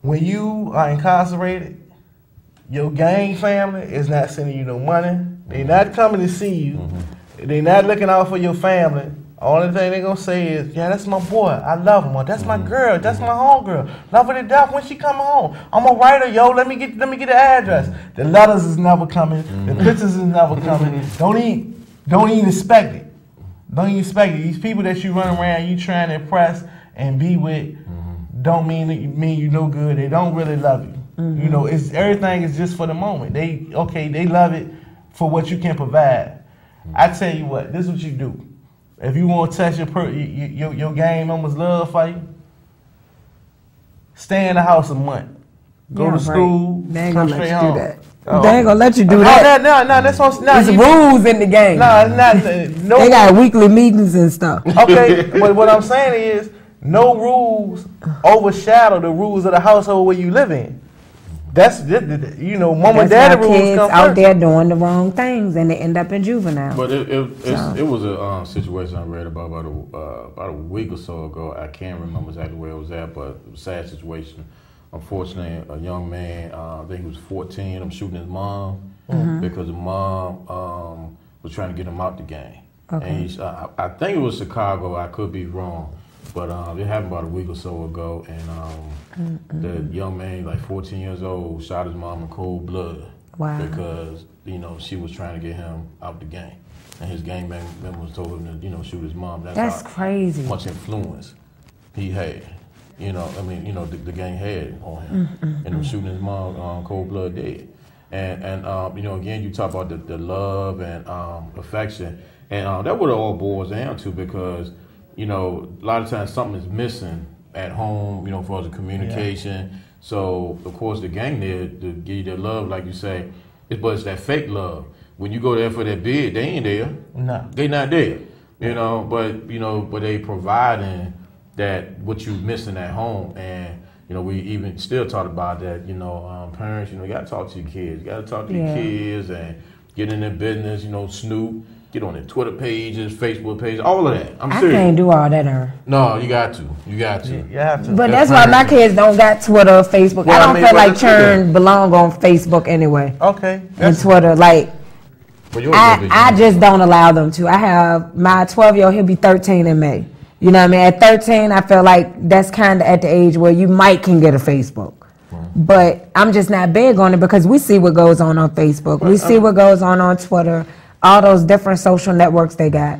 When you are incarcerated, Your gang family is not sending you no money. They not coming to see you. They not looking out for your family. Only thing they gonna say is, yeah, that's my boy. I love him. Or that's my girl. That's my homegirl. Love her to death when she coming home. I'm gonna write her, yo. Let me get the address. The letters is never coming. The pictures is never coming. Don't even expect it. Don't even expect it. These people that you run around, you trying to impress and be with, don't mean you no good. They don't really love you. You know, it's everything is just for the moment. They love it for what you can provide. I tell you what, this is what you do. If you want to test your gang members' love for you, stay in the house a month. Go to school. They ain't gonna let you home. do that. They ain't gonna let you do that. No, that's what. There's rules in the game. No, it's not. No, they got weekly meetings and stuff. Okay, but what I'm saying is, no rules overshadow the rules of the household where you live in. That's mom and daddy rules kids come out first. there doing the wrong things and they end up in juvenile. But it was a situation I read about a week or so ago. I can't remember exactly where it was at, but it was a sad situation. Unfortunately, a young man, I think he was 14, I'm shooting his mom because the mom was trying to get him out the game. Okay. And I think it was Chicago, I could be wrong. But it happened about a week or so ago, and the young man, like 14 years old, shot his mom in cold blood. Wow. Because, she was trying to get him out the game. And his gang members told him to, shoot his mom. That's crazy. Much influence he had. The gang had on him. And him shooting his mom cold blood dead. And again, you talk about the love and affection. And that's what it all boils down to, because a lot of times something is missing at home, as far as the communication. Yeah. So, of course, the gang there to give you their love, like you say, but it's that fake love. When you go there for that bid, they ain't there. No. They not there, but they providing that what you missing at home. And, we even still talk about that, parents, you got to talk to your kids. You got to talk to your kids and get in their business, snoop. Get on their Twitter pages, Facebook pages, all of that. I can't do all that, No, you got to. You have to. But that's why my kids don't got Twitter or Facebook. Well, I don't feel like children belong on Facebook anyway. Okay. And Twitter, like, I just don't allow them to. I have my 12-year-old, he'll be 13 in May. You know what I mean? At 13, I feel like that's kind of at the age where you can get a Facebook. But I'm just not big on it because we see what goes on Facebook. We see what goes on Twitter. All those different social networks they got,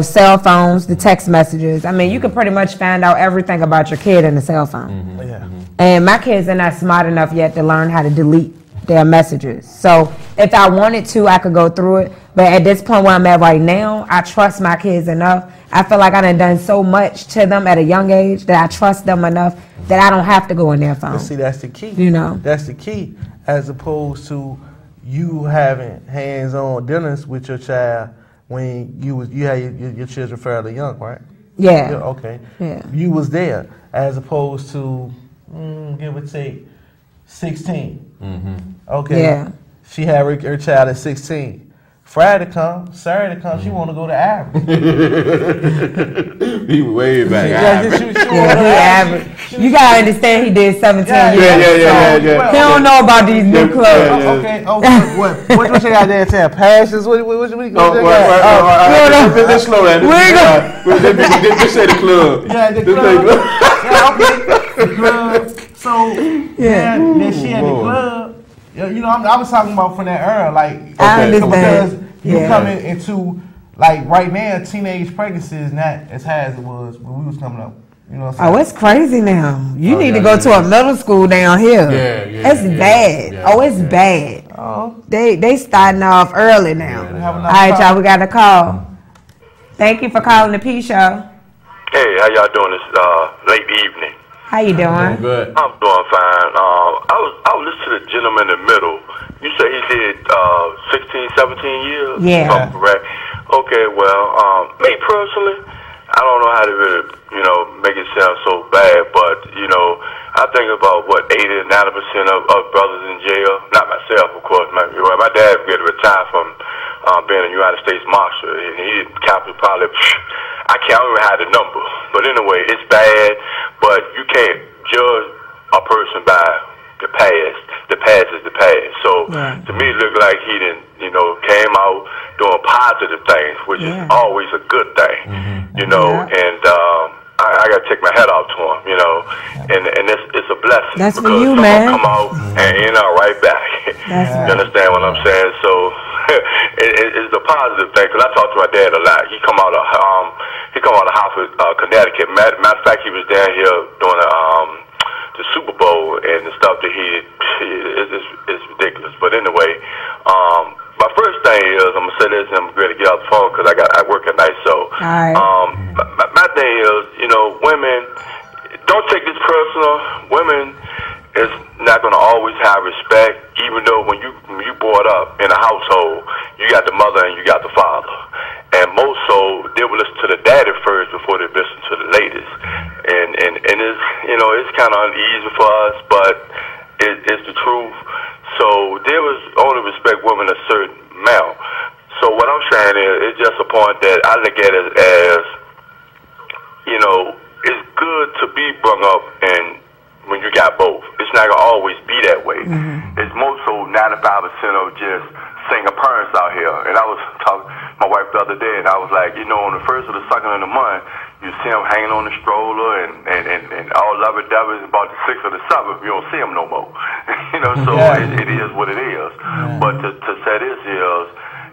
cell phones, the text messages. I mean, you can pretty much find out everything about your kid in the cell phone. And my kids are not smart enough yet to learn how to delete their messages. So if I wanted to, I could go through it. But at this point where I'm at right now, I trust my kids enough. I feel like I done so much to them at a young age that I trust them enough that I don't have to go in their phone. But see, that's the key. That's the key, as opposed to you having hands-on dealings with your child when you had your children fairly young, right? Yeah. Okay. Yeah. You was there, as opposed to give or take 16. Okay. Yeah. She had her child at 16. Friday come, Saturday come, she want to go to average. He way back. Average. You gotta understand he did 17 years. Yeah. He don't know about these new clubs. Okay. What you got there? Tell passions. What Let's slow down. Let's say the club. Yeah, the club. The club. So then she at the club. I was talking about from that era, like, because you coming into, like, right now, teenage pregnancy is not as high as it was when we was coming up. You know what I'm saying? Oh, it's crazy now. You need to go to a middle school down here. It's bad. It's bad. Oh. They starting off early now. All right, y'all, we got a call. Thank you for calling the P Show. Hey, how y'all doing this late evening? How you doing? I'm good. I'm doing fine. I was listening to the gentleman in the middle. You say he did 16, 17 years? Yeah. Oh, correct. Okay, well, me personally, I don't know how to really, make it sound so bad, but, I think about, 80 to 90% of brothers in jail. Not myself, of course. My dad get retired from being a United States Marshal, and he counted probably, I can't even have the number. But anyway, it's bad, but you can't judge a person by the past. The past is the past. So to me, it looked like he didn't, came out doing positive things, which is always a good thing, and I got to take my hat off to him, and it's a blessing. That's because for you, someone man. come out and right back. You understand what I'm saying? So it's a positive thing, because I talk to my dad a lot. He come out of Hartford, Connecticut. Matter of fact, he was down here doing the Super Bowl and the stuff that he did. It's ridiculous. But anyway, my first thing is, I'm gonna say this, and I'm ready to get off the phone because I work at night. So my thing is, women, don't take this personal. Women is not gonna always have respect, even though when you brought up in a household, you got the mother and you got the father, and most so they will listen to the daddy first before they listen to the ladies, and it's it's kind of uneasy for us, but it's the truth. So they was only respect women a certain amount. So what I'm saying is, it's just a point that I look at it as, it's good to be brung up and when you got both. It's not gonna always be that way. It's more so 95% of just single parents out here. And I was talking to my wife the other day, and I was like, on the first of the second of the month, you see them hanging on the stroller and all lovey-dovey. About the 6th or the 7th, you don't see them no more. So it is what it is. But to say this is,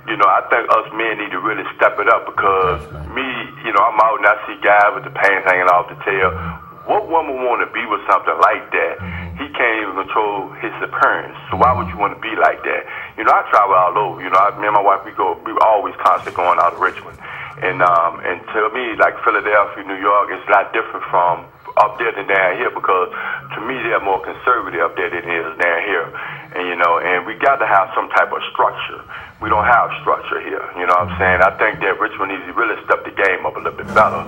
I think us men need to really step it up, because me, I'm out and I see guys with the pants hanging off the tail. What woman want to be with something like that? He can't even control his appearance. So why would you want to be like that? I travel all over. Me and my wife, we always constantly going out of Richmond. And to me, like Philadelphia, New York, it's a lot different from up there than down here, because to me they're more conservative up there than it is down here. And we got to have some type of structure. We don't have structure here. You know what I'm saying? I think that Richmond needs to really step the game up a little bit better.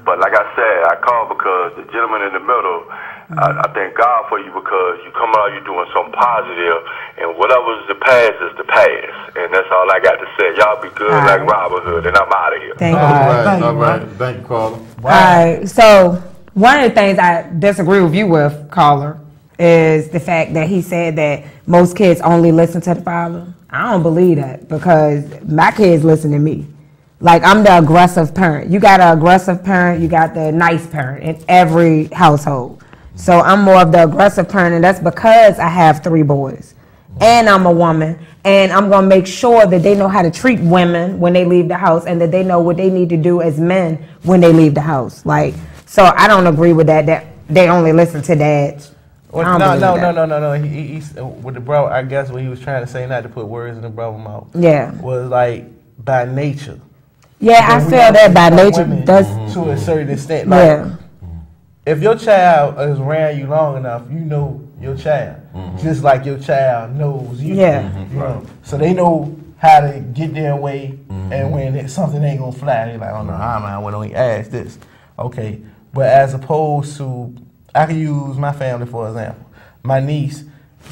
But like I said, I called because the gentleman in the middle, I thank God for you, because you come out, you're doing something positive, and whatever's the past is the past. And that's all I got to say. Y'all be good like Robin Hood, and I'm out of here. Thank you. All right. Thank you, caller. All right. So one of the things I disagree with you with, caller, is the fact that he said that most kids only listen to the father. I don't believe that, because my kids listen to me. Like, I'm the aggressive parent. You got an aggressive parent, you got the nice parent in every household. So I'm more of the aggressive parent, and that's because I have 3 boys. And I'm a woman, and I'm going to make sure that they know how to treat women when they leave the house, and that they know what they need to do as men when they leave the house. Like, so I don't agree with that they only listen to dads. No. He with the bro, I guess what he was trying to say, not to put words in the brother's mouth. Yeah. Was like by nature. Yeah, I feel that by nature. That's to a certain extent. Like, if your child is around you long enough, you know your child, just like your child knows you. So they know how to get their way, and when something ain't gonna fly, they're like, oh no, I want to ask this. Okay, but as opposed to, I can use my family for example. My niece,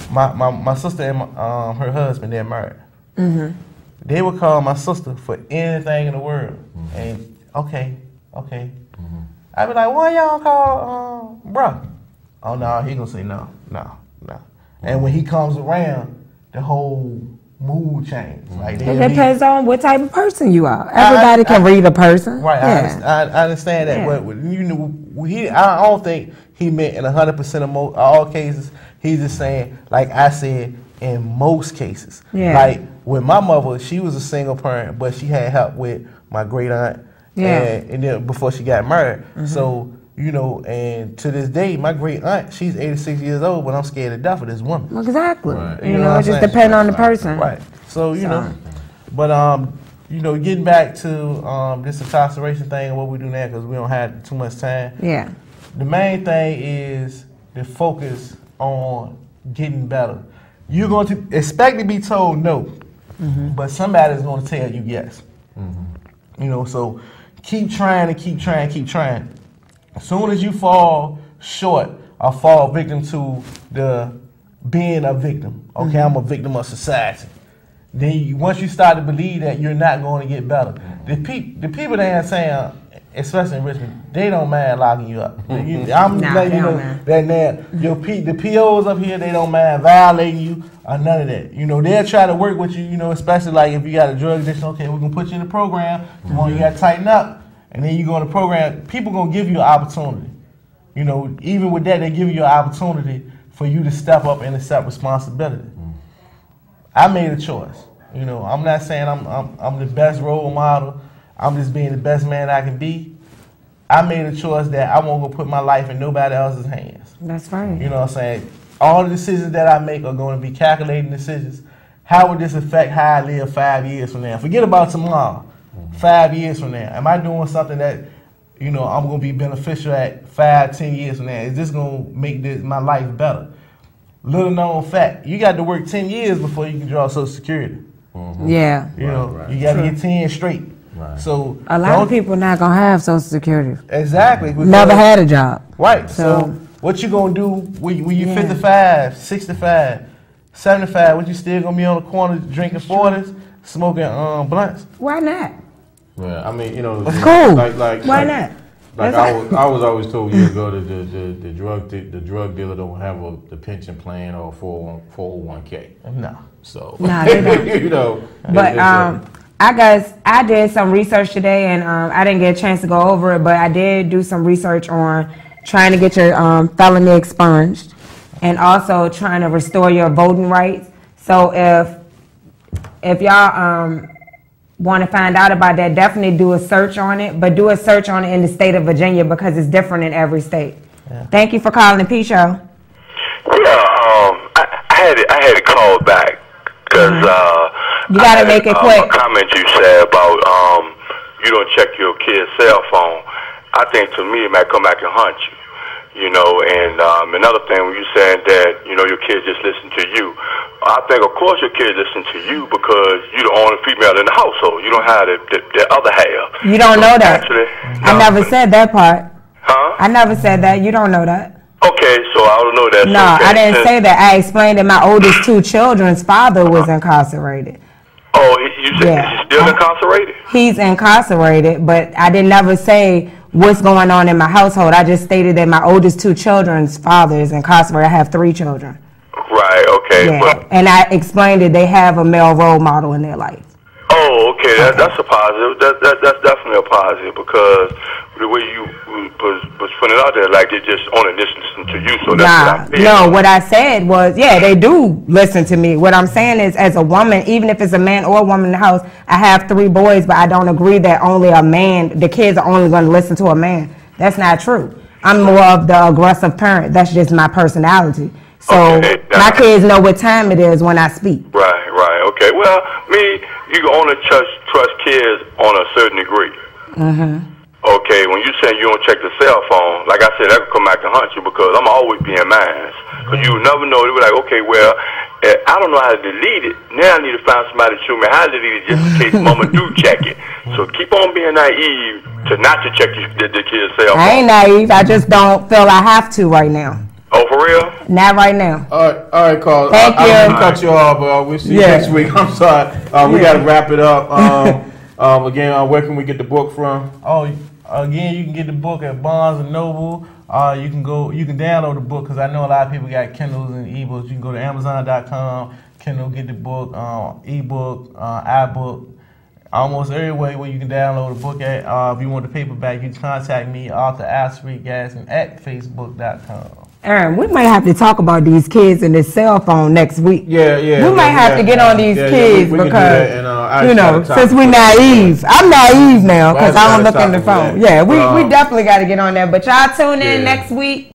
my sister and her husband, they're married. They would call my sister for anything in the world. And okay. I'd be like, why y'all call bruh? Oh no, he gonna say no. And when he comes around, the whole mood changes. Like, it depends on what type of person you are. Everybody can read a person. Right, I understand that, but I don't think he meant in 100% of all cases. He's just saying, like I said, in most cases. Like with my mother, she was a single parent, but she had help with my great aunt, and then before she got married. So, and to this day, my great aunt, she's 86 years old, but I'm scared to death of this woman. Exactly. Right. It just depends on the person. Right. So, but getting back to this incarceration thing and what we do now, because we don't have too much time. Yeah. The main thing is the focus on getting better. You're going to expect to be told no, but somebody's going to tell you yes. So keep trying and keep trying. As soon as you fall short or fall victim to the being a victim, okay, I'm a victim of society, then once you start to believe that, you're not going to get better. The people that are saying especially in Richmond, they don't mind locking you up. I'm letting you know that now, the POs up here, they don't mind violating you or none of that. You know, they'll try to work with you, you know, especially like if you got a drug addiction, okay, we're going to put you in the program. You got to tighten up. And then you go in the program, people going to give you an opportunity. You know, even with that, they give you an opportunity for you to step up and accept responsibility. I made a choice. You know, I'm not saying I'm the best role model. I'm just being the best man I can be. I made a choice that I won't go put my life in nobody else's hands. That's right. You know what I'm saying? All the decisions that I make are going to be calculating decisions. How would this affect how I live 5 years from now? Forget about tomorrow. 5 years from now. Am I doing something that, you know, I'm going to be beneficial at 5, 10 years from now? Is this going to make my life better? Little known fact, you got to work 10 years before you can draw Social Security. Yeah. You know, you got to get 10 straight. Right. So a lot of people not going to have Social Security. Exactly. Never had a job. Right. So what you going to do when you 55, 65, 75, what you still going to be on the corner drinking 40s, smoking blunts? Why not? Yeah, I mean, you know, it's cool. Why not? Like I was always told years ago that the drug dealer don't have the pension plan or 401k. No. So they don't. You know. But I guess I did some research today, and I didn't get a chance to go over it, but I did do some research on trying to get your felony expunged, and also trying to restore your voting rights. So if y'all want to find out about that, definitely do a search on it, but do a search on it in the state of Virginia because it's different in every state. Yeah. Thank you for calling the P Show. Yeah, I had to call back because you gotta make it quick. A comment you said about you don't check your kid's cell phone. I think to me it might come back and haunt you. You know, and another thing when you saying that, you know, your kids just listen to you. I think, of course, your kids listen to you because you're the only female in the household. You don't have the other half. You don't know that. Actually, I never said that part. Huh? I never said that. You don't know that. Okay, so I don't know that. No, okay. I didn't say that. I explained that my oldest 2 children's father was incarcerated. Oh, you said he's still incarcerated? He's incarcerated, but I didn't never say what's going on in my household. I just stated that my oldest 2 children's father is incarcerated. I have 3 children. Right, okay. Yeah. But, and I explained that they have a male role model in their life. Oh, okay. That's a positive. That's definitely a positive because the way you was putting it out there, like they just only listen to you. So that's what I no, what I said was, yeah, they do listen to me. What I'm saying is, as a woman, even if it's a man or a woman in the house, I have 3 boys, but I don't agree that only a man, the kids are only going to listen to a man. That's not true. I'm more of the aggressive parent. That's just my personality. So my kids know what time it is when I speak. Right, okay. Well, you can only trust kids on a certain degree. Okay, when you say you don't check the cell phone, like I said, that could come back and hunt you because I'm always being mine. Because you never know. They be like, okay, well, I don't know how to delete it. Now I need to find somebody to show me how to delete it just in case mama do check it. So keep on being naive to not to check the kid's cell phone. I ain't naive. I just don't feel I have to right now. Oh, for real? Not right now. All right, Carl. Thank you. I'm gonna cut you off, but we'll see you next week. I'm sorry. We got to wrap it up. Again, where can we get the book from? Again, you can get the book at Barnes & Noble. You can download the book because I know a lot of people got Kindles and ebooks. You can go to Amazon.com, Kindle, get the book, ebook, iBook. Almost everywhere where you can download a book at. If you want the paperback, you can contact me, Arthur Gasson at Facebook.com. Aaron, we might have to talk about these kids and this cell phone next week. Yeah. We might have to get on these kids we because, and, since we're naive. I'm naive now because I don't look in the phone. Yeah, we definitely got to get on there. But y'all tune in next week.